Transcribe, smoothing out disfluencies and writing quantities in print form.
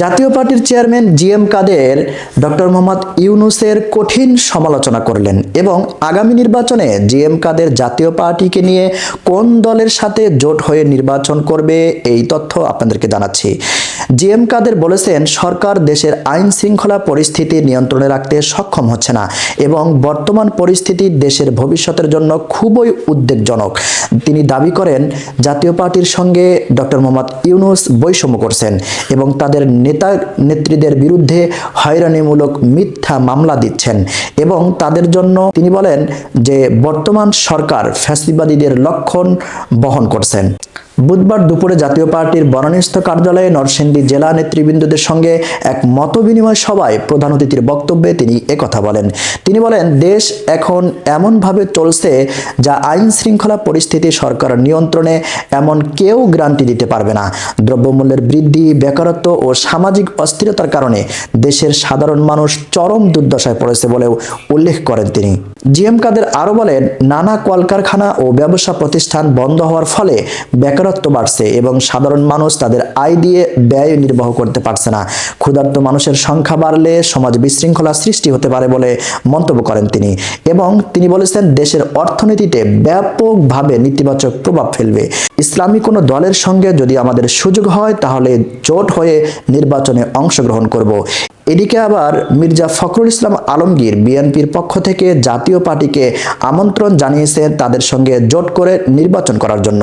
জাতীয় পার্টির chairman GM কাদের doctor Mohammad ইউনূসের কঠিন সমালোচনা করলেন এবং আগামী নির্বাচনে জিএম কাদের জাতীয় পার্টিকে নিয়ে কোন দলের সাথে জোট হয়ে নির্বাচন করবে এই তথ্য আপনাদেরকে জানাচ্ছি। জিএম কাদের বলেছেন, সরকার দেশের আইন শৃঙ্খলা পরিস্থিতি নিয়ন্ত্রণে রাখতে সক্ষম হচ্ছে না এবং বর্তমান পরিস্থিতি দেশের ভবিষ্যতের জন্য খুবই উদ্বেগজনক। তিনি দাবি করেন, জাতীয় পার্টির সঙ্গে ডক্টর মোহাম্মদ ইউনূস বৈষম্য করছেন এবং তাদের নেতা নেত্রীদের বিরুদ্ধে হয়রানিমূলক মিথ্যা মামলা দিচ্ছেন এবং তাদের জন্য তিনি বলেন যে বর্তমান সরকার ফ্যাসিবাদীদের লক্ষণ বহন করছেন। বুধবার দুপুরে জাতীয় পার্টির বনানীস্থ কার্যালয়ে নরসিংদী জেলা নেতৃবৃন্দদের সঙ্গে এক মতবিনিময় সভায় প্রধান অতিথির বক্তব্যে তিনি একথা বলেন। তিনি বলেন, দেশ এখন এমনভাবে চলছে যা আইন শৃঙ্খলা পরিস্থিতি সরকারের নিয়ন্ত্রণে, এমন কেউ গ্যারান্টি দিতে পারবে না। দ্রব্যমূল্যের বৃদ্ধি, বেকারত্ব ও সামাজিক অস্থিরতার কারণে দেশের সাধারণ মানুষ চরম দুর্দশায় পড়েছে বলেও উল্লেখ করেন তিনি। জিএম কাদের আরও বলেন, নানা কলকারখানা ও ব্যবসা প্রতিষ্ঠান বন্ধ হওয়ার ফলে বেকারত্ব বাড়ছে এবং সাধারণ মানুষ তাদের আয় দিয়ে ব্যয় নির্বাহ করতে পারছে না। ক্ষুধার্ত মানুষের সংখ্যা বাড়লে সমাজ বিশৃঙ্খলা সৃষ্টি হতে পারে বলে মন্তব্য করেন তিনি এবং তিনি বলেছেন, দেশের অর্থনীতিতে ব্যাপকভাবে নেতিবাচক প্রভাব ফেলবে। ইসলামী কোনো দলের সঙ্গে যদি আমাদের সুযোগ হয় তাহলে জোট হয়ে নির্বাচনে অংশগ্রহণ করব। এদিকে আবার মির্জা ফখরুল ইসলাম আলমগীর বিএনপির পক্ষ থেকে জাতীয় পার্টিকে আমন্ত্রণ জানিয়েছেন তাদের সঙ্গে জোট করে নির্বাচন করার জন্য।